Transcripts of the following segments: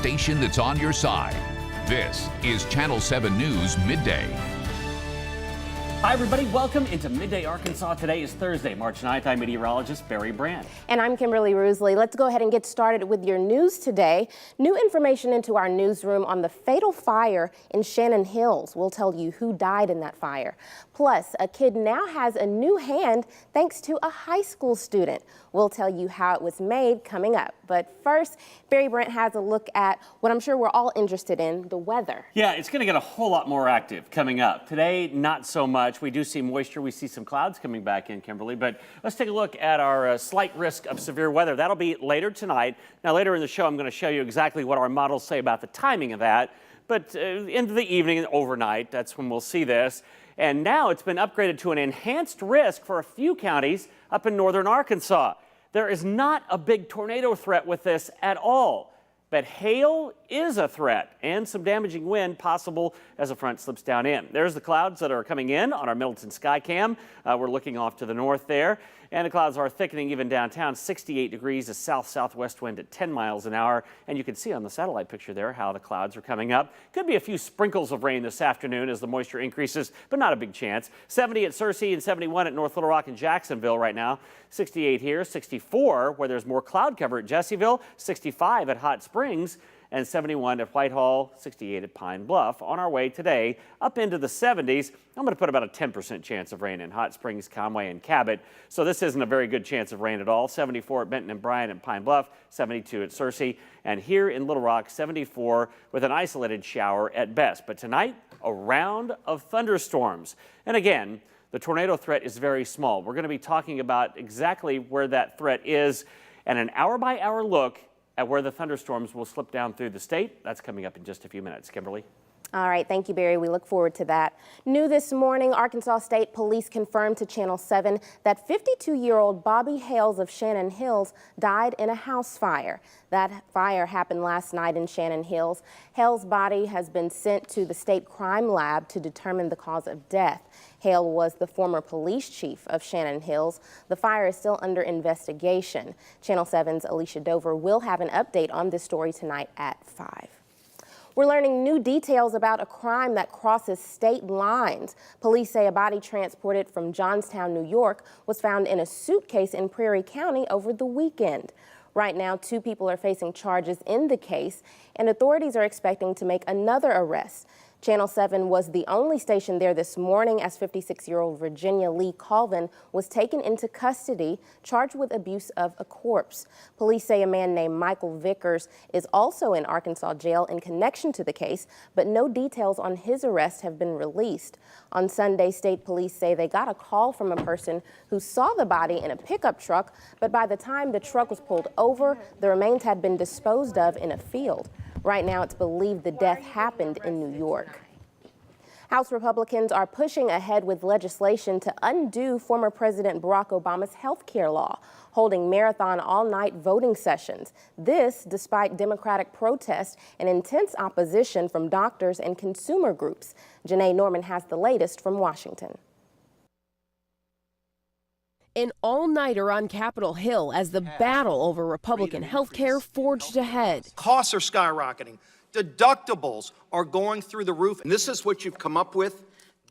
station that's on your side. This is Channel 7 News Midday. Hi, everybody. Welcome into Midday, Arkansas. Today is Thursday, March 9th. I'm meteorologist Barry Brandt. And I'm Kimberly Roosley. Let's go ahead and get started with your news today. New information into our newsroom on the fatal fire in Shannon Hills. We'll tell you who died in that fire. Plus, a kid now has a new hand thanks to a high school student. We'll tell you how it was made coming up. But first, Barry Brandt has a look at what I'm sure we're all interested in, the weather. Yeah, it's going to get a whole lot more active coming up. Today, not so much. We do see moisture. We see some clouds coming back in, Kimberly. But let's take a look at our slight risk of severe weather. That'll be later tonight. Now, later in the show, I'm going to show you exactly what our models say about the timing of that. But into the evening and overnight, that's when we'll see this. And now it's been upgraded to an enhanced risk for a few counties up in northern Arkansas. There is not a big tornado threat with this at all. But hail is a threat and some damaging wind possible as a front slips down in. There's the clouds that are coming in on our Middleton Skycam. We're looking off to the north there. And the clouds are thickening even downtown. 68 degrees, a south-southwest wind at 10 miles an hour. And you can see on the satellite picture there how the clouds are coming up. Could be a few sprinkles of rain this afternoon as the moisture increases, but not a big chance. 70 at Searcy and 71 at North Little Rock and Jacksonville right now. 68 here, 64 where there's more cloud cover at Jessieville, 65 at Hot Springs, and 71 at Whitehall, 68 at Pine Bluff. On our way today up into the 70s. I'm going to put about a 10% chance of rain in Hot Springs, Conway, and Cabot. So this isn't a very good chance of rain at all. 74 at Benton and Bryan and Pine Bluff, 72 at Searcy, and here in Little Rock, 74 with an isolated shower at best. But tonight, a round of thunderstorms. And again, the tornado threat is very small. We're going to be talking about exactly where that threat is and an hour-by-hour look at where the thunderstorms will slip down through the state. That's coming up in just a few minutes. Kimberly? All right, thank you, Barry. We look forward to that. New this morning, Arkansas State Police confirmed to Channel 7 that 52-year-old Bobby Hales of Shannon Hills died in a house fire. That fire happened last night in Shannon Hills. Hale's body has been sent to the state crime lab to determine the cause of death. Hale was the former police chief of Shannon Hills. The fire is still under investigation. Channel 7's Alicia Dover will have an update on this story tonight at 5. We're learning new details about a crime that crosses state lines. Police say a body transported from Johnstown, New York, was found in a suitcase in Prairie County over the weekend. Right now, 2 people are facing charges in the case, and authorities are expecting to make another arrest. Channel 7 was the only station there this morning as 56-year-old Virginia Lee Colvin was taken into custody, charged with abuse of a corpse. Police say a man named Michael Vickers is also in Arkansas jail in connection to the case, but no details on his arrest have been released. On Sunday, state police say they got a call from a person who saw the body in a pickup truck, but by the time the truck was pulled over, the remains had been disposed of in a field. Right now, it's believed the death happened in New York. House Republicans are pushing ahead with legislation to undo former President Barack Obama's health care law, holding marathon all-night voting sessions. This despite Democratic protests and intense opposition from doctors and consumer groups. Janae Norman has the latest from Washington. An all-nighter on Capitol Hill as the battle over Republican health care forged ahead. Costs are skyrocketing. Deductibles are going through the roof. And this is what you've come up with.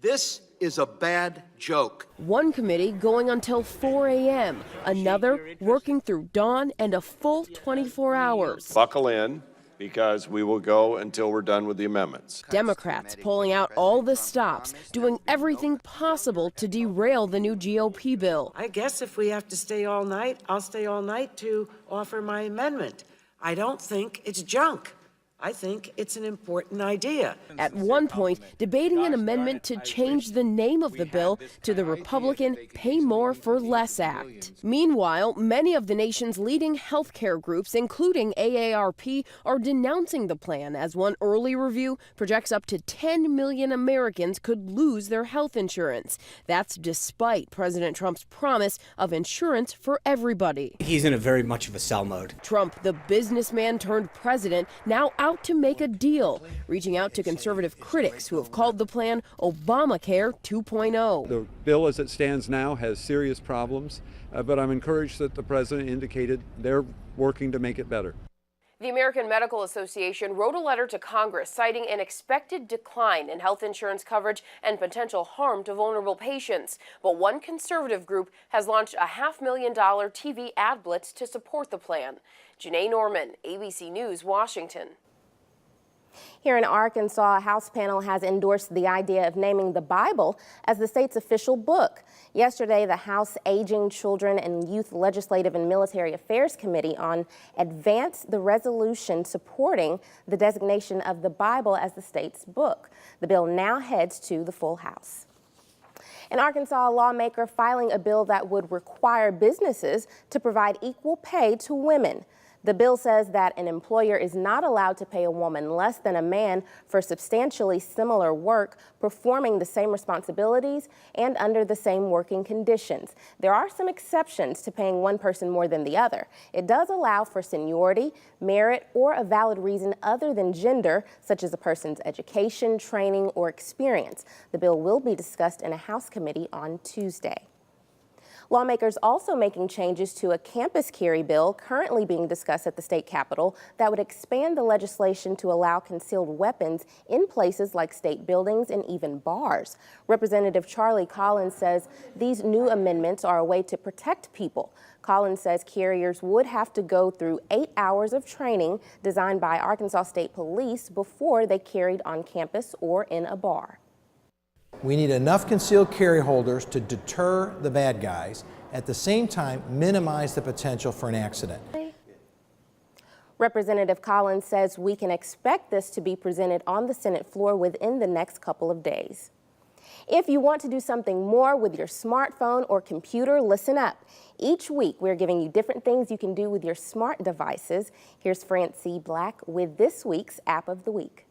This is a bad joke. One committee going until 4 a.m., another working through dawn and a full 24 hours. Buckle in, because we will go until we're done with the amendments. Democrats pulling out all the stops, doing everything possible to derail the new GOP bill. I guess if we have to stay all night, I'll stay all night to offer my amendment. I don't think it's junk. I think it's an important idea. At one point, debating an amendment to change the name of the bill to the Republican Pay More for Less Act. Meanwhile, many of the nation's leading health care groups, including AARP, are denouncing the plan as one early review projects up to 10 million Americans could lose their health insurance. That's despite President Trump's promise of insurance for everybody. He's in a very much of a sell mode. Trump, the businessman turned president, now out to make a deal, reaching out to conservative critics who have called the plan Obamacare 2.0. The bill as it stands now has serious problems, but I'm encouraged that the president indicated they're working to make it better. The American Medical Association wrote a letter to Congress citing an expected decline in health insurance coverage and potential harm to vulnerable patients. But one conservative group has launched a $500,000 TV ad blitz to support the plan. Janae Norman, ABC News, Washington. Here in Arkansas, a House panel has endorsed the idea of naming the Bible as the state's official book. Yesterday, the House Aging, Children and Youth Legislative and Military Affairs Committee advanced the resolution supporting the designation of the Bible as the state's book. The bill now heads to the full House. An Arkansas lawmaker filing a bill that would require businesses to provide equal pay to women. The bill says that an employer is not allowed to pay a woman less than a man for substantially similar work, performing the same responsibilities and under the same working conditions. There are some exceptions to paying one person more than the other. It does allow for seniority, merit, or a valid reason other than gender, such as a person's education, training, or experience. The bill will be discussed in a House committee on Tuesday. Lawmakers also making changes to a campus carry bill currently being discussed at the state capitol that would expand the legislation to allow concealed weapons in places like state buildings and even bars. Representative Charlie Collins says these new amendments are a way to protect people. Collins says carriers would have to go through 8 hours of training designed by Arkansas State Police before they carried on campus or in a bar. We need enough concealed carry holders to deter the bad guys, at the same time minimize the potential for an accident. Representative Collins says we can expect this to be presented on the Senate floor within the next couple of days. If you want to do something more with your smartphone or computer, listen up. Each week, we're giving you different things you can do with your smart devices. Here's Francie Black with this week's App of the Week.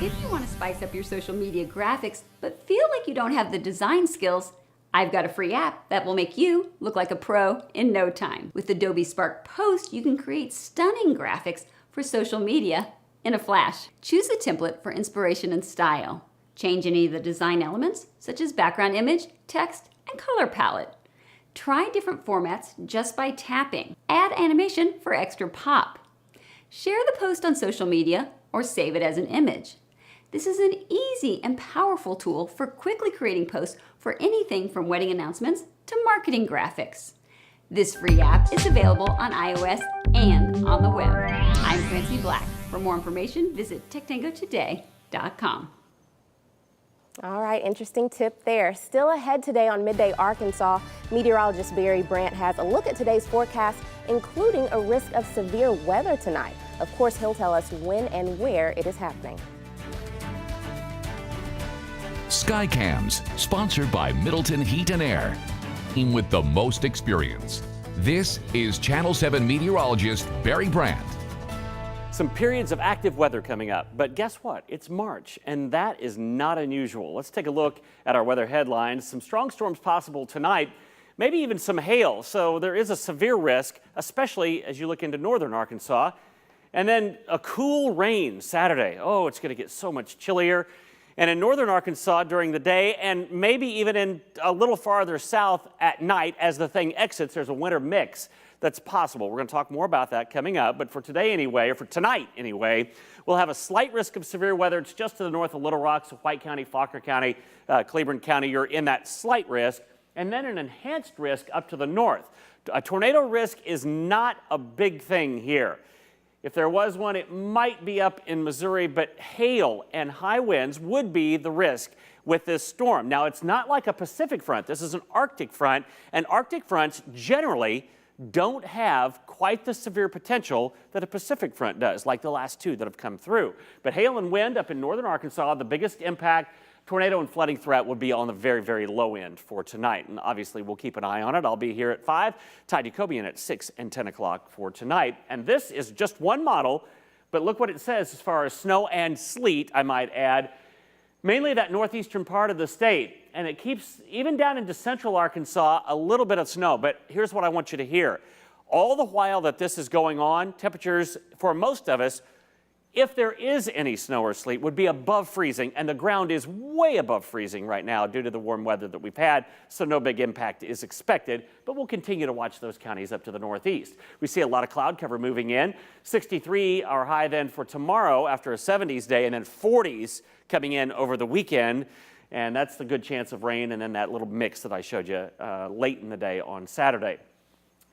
If you want to spice up your social media graphics, but feel like you don't have the design skills, I've got a free app that will make you look like a pro in no time. With Adobe Spark Post, you can create stunning graphics for social media in a flash. Choose a template for inspiration and style. Change any of the design elements, such as background image, text, and color palette. Try different formats just by tapping. Add animation for extra pop. Share the post on social media or save it as an image. This is an easy and powerful tool for quickly creating posts for anything from wedding announcements to marketing graphics. This free app is available on iOS and on the web. I'm Francie Black. For more information, visit techtangotoday.com. All right, interesting tip there. Still ahead today on Midday Arkansas, meteorologist Barry Brandt has a look at today's forecast, including a risk of severe weather tonight. Of course, he'll tell us when and where it is happening. Skycams, sponsored by Middleton Heat and Air. Team with the most experience. This is Channel 7 meteorologist Barry Brandt. Some periods of active weather coming up, but guess what? It's March, and that is not unusual. Let's take a look at our weather headlines. Some strong storms possible tonight, maybe even some hail, so there is a severe risk, especially as you look into northern Arkansas. And then a cool rain Saturday. Oh, it's going to get so much chillier. And in northern Arkansas during the day, and maybe even in a little farther south at night as the thing exits, there's a winter mix that's possible. We're going to talk more about that coming up, but for today anyway, or for tonight anyway, we'll have a slight risk of severe weather. It's just to the north of Little Rock, so White County, Faulkner County, Cleburne County, you're in that slight risk, and then an enhanced risk up to the north. A tornado risk is not a big thing here. If there was one, it might be up in Missouri, but hail and high winds would be the risk with this storm. Now, it's not like a Pacific front. This is an Arctic front, and Arctic fronts generally don't have quite the severe potential that a Pacific front does, like the last two that have come through. But hail and wind up in northern Arkansas, the biggest impact, tornado and flooding threat would be on the very, very low end for tonight. And obviously, we'll keep an eye on it. I'll be here at 5, Ty Jacobian at 6 and 10 o'clock for tonight. And this is just one model, but look what it says as far as snow and sleet, I might add. Mainly that northeastern part of the state. And it keeps, even down into central Arkansas, a little bit of snow. But here's what I want you to hear. All the while that this is going on, temperatures for most of us if there is any snow or sleet, would be above freezing, and the ground is way above freezing right now due to the warm weather that we've had, so no big impact is expected, but we'll continue to watch those counties up to the northeast. We see a lot of cloud cover moving in. 63 our high then for tomorrow after a 70s day, and then 40s coming in over the weekend, and that's the good chance of rain, and then that little mix that I showed you late in the day on Saturday.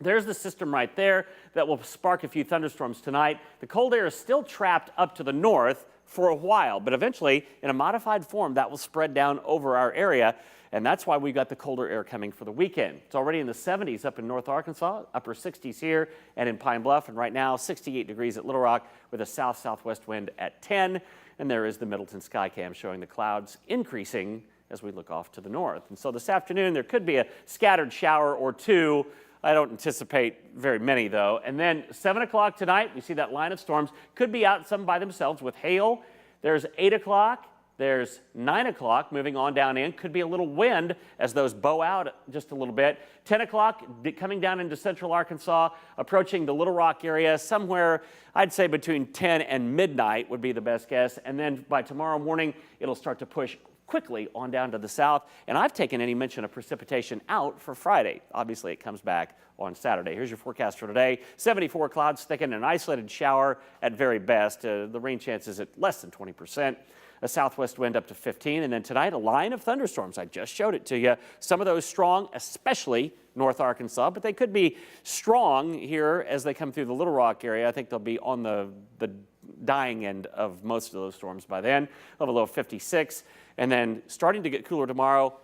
There's the system right there that will spark a few thunderstorms tonight. The cold air is still trapped up to the north for a while, but eventually, in a modified form, that will spread down over our area, and that's why we got the colder air coming for the weekend. It's already in the 70s up in North Arkansas, upper 60s here and in Pine Bluff, and right now 68 degrees at Little Rock with a south-southwest wind at 10, and there is the Middleton Skycam showing the clouds increasing as we look off to the north. And so this afternoon, there could be a scattered shower or two. I don't anticipate very many, though. And then 7 o'clock tonight, we see that line of storms. Could be out some by themselves with hail. There's 8 o'clock. There's 9 o'clock moving on down in. Could be a little wind as those bow out just a little bit. 10 o'clock coming down into central Arkansas, approaching the Little Rock area. Somewhere, I'd say between 10 and midnight would be the best guess. And then by tomorrow morning, it'll start to push quickly on down to the south, and I've taken any mention of precipitation out for Friday. Obviously, it comes back on Saturday. Here's your forecast for today. 74 clouds thicken, an isolated shower at very best. The rain chances at less than 20%. A southwest wind up to 15, and then tonight, a line of thunderstorms. I just showed it to you. Some of those strong, especially North Arkansas, but they could be strong here as they come through the Little Rock area. I think they'll be on the dying end of most of those storms by then. We'll have a low of 56. And then starting to get cooler tomorrow,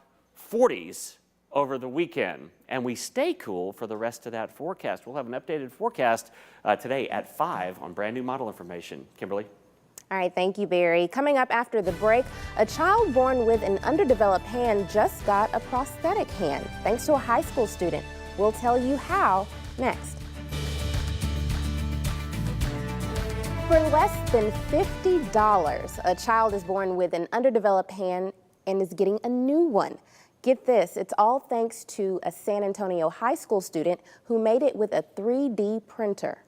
40s over the weekend. And we stay cool for the rest of that forecast. We'll have an updated forecast today at 5 on brand new model information. Kimberly? All right, thank you, Barry. Coming up after the break, a child born with an underdeveloped hand just got a prosthetic hand, thanks to a high school student. We'll tell you how next. For less than $50, a child is born with an underdeveloped hand and is getting a new one. Get this, it's all thanks to a San Antonio high school student who made it with a 3D printer.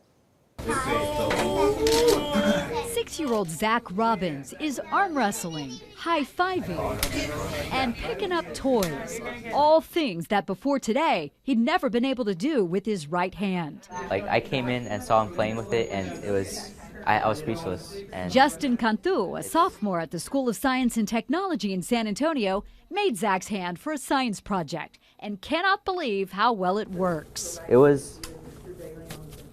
6-year-old Zach Robbins is arm wrestling, high-fiving, and picking up toys. All things that before today he'd never been able to do with his right hand. I came in and saw him playing with it, and it was I was speechless. And Justin Cantu, a sophomore at the School of Science and Technology in San Antonio, made Zach's hand for a science project and cannot believe how well it works. It was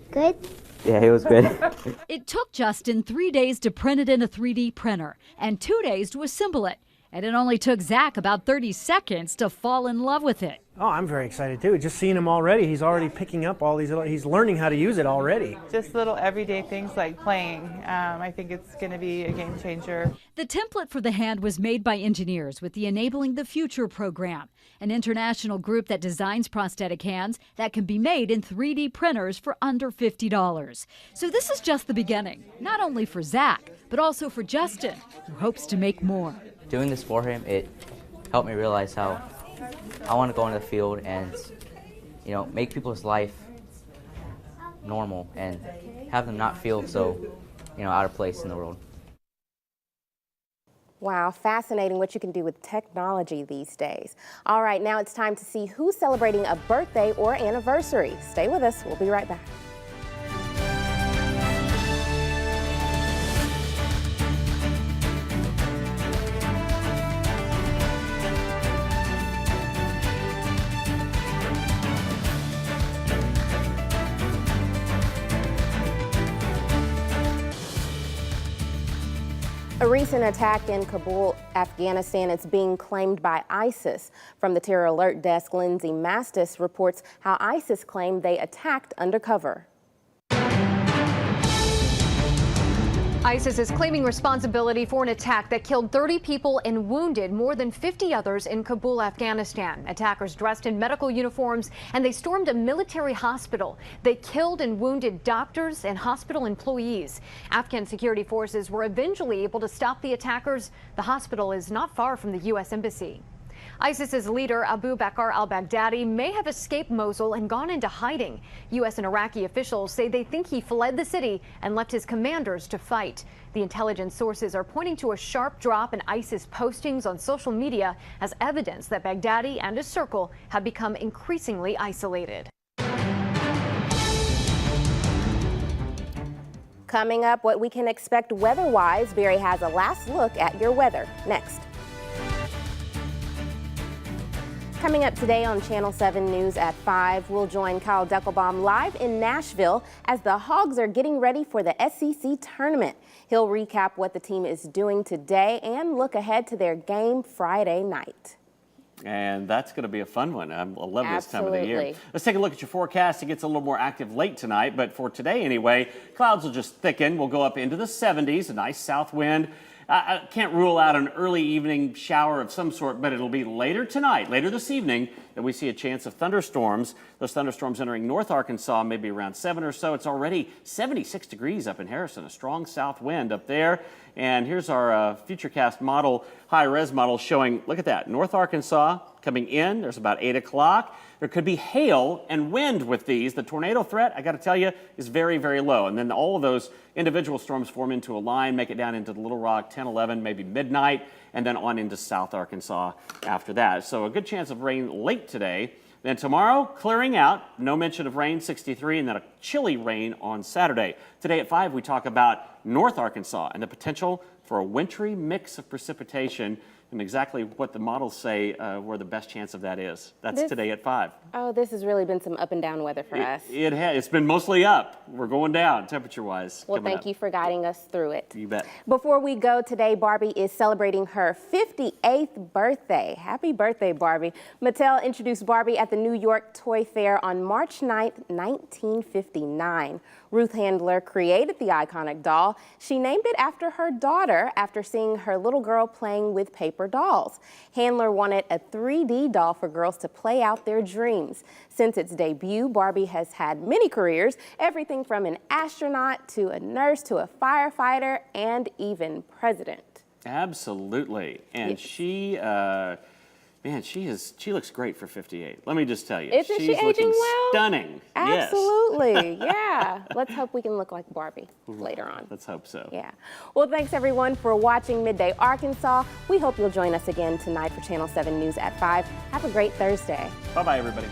good. Yeah, it was good. It took Justin 3 days to print it in a 3D printer and 2 days to assemble it. And it only took Zach about 30 seconds to fall in love with it. Oh, I'm very excited too. Just seeing him already, he's already picking up all these, he's learning how to use it already. Just little everyday things like playing. I think it's going to be a game changer. The template for the hand was made by engineers with the Enabling the Future program, an international group that designs prosthetic hands that can be made in 3D printers for under $50. So this is just the beginning, not only for Zach, but also for Justin, who hopes to make more. Doing this for him, it helped me realize how I want to go into the field and, make people's life normal and have them not feel so, out of place in the world. Wow, fascinating what you can do with technology these days. All right, now it's time to see who's celebrating a birthday or anniversary. Stay with us. We'll be right back. A recent attack in Kabul, Afghanistan, is being claimed by ISIS. From the Terror Alert Desk, Lindsay Mastis reports how ISIS claimed they attacked undercover. ISIS is claiming responsibility for an attack that killed 30 people and wounded more than 50 others in Kabul, Afghanistan. Attackers dressed in medical uniforms, and they stormed a military hospital. They killed and wounded doctors and hospital employees. Afghan security forces were eventually able to stop the attackers. The hospital is not far from the U.S. Embassy. ISIS's leader Abu Bakr al-Baghdadi may have escaped Mosul and gone into hiding. U.S. and Iraqi officials say they think he fled the city and left his commanders to fight. The intelligence sources are pointing to a sharp drop in ISIS postings on social media as evidence that Baghdadi and his circle have become increasingly isolated. Coming up, what we can expect weather-wise. Barry has a last look at your weather next. Coming up today on Channel 7 News at 5, we'll join Kyle Deckelbaum live in Nashville as the Hogs are getting ready for the SEC tournament. He'll recap what the team is doing today and look ahead to their game Friday night. And that's going to be a fun one. I love this time of the year. Absolutely. Let's take a look at your forecast. It gets a little more active late tonight, but for today anyway, clouds will just thicken. We'll go up into the 70s, a nice south wind. I can't rule out an early evening shower of some sort, but it'll be later tonight, later this evening, that we see a chance of thunderstorms. Those thunderstorms entering North Arkansas, maybe around 7 or so. It's already 76 degrees up in Harrison, a strong south wind up there. And here's our Futurecast model, high-res model showing, look at that, North Arkansas coming in. There's about 8 o'clock. There could be hail and wind with these. The tornado threat, I got to tell you, is very, very low. And then all of those individual storms form into a line, make it down into the Little Rock, 10, 11, maybe midnight, and then on into South Arkansas after that. So a good chance of rain late today. Then tomorrow, clearing out, no mention of rain, 63, and then a chilly rain on Saturday. Today at 5, we talk about North Arkansas and the potential for a wintry mix of precipitation and exactly what the models say where the best chance of that is. That's today at 5. Oh, this has really been some up and down weather for us. It has. It's been mostly up. We're going down temperature-wise. Well, thank you for guiding us through it. You bet. Before we go today, Barbie is celebrating her 58th birthday. Happy birthday, Barbie. Mattel introduced Barbie at the New York Toy Fair on March 9th, 1959. Ruth Handler created the iconic doll. She named it after her daughter after seeing her little girl playing with paper dolls. Handler wanted a 3D doll for girls to play out their dreams. Since its debut, Barbie has had many careers, everything from an astronaut to a nurse to a firefighter and even president. Absolutely. And she, man, she looks great for 58. Let me just tell you. Isn't she aging well? Stunning. Absolutely. Yeah. Let's hope we can look like Barbie later on. Let's hope so. Yeah. Well, thanks everyone for watching Midday Arkansas. We hope you'll join us again tonight for Channel 7 News at 5. Have a great Thursday. Bye-bye, everybody.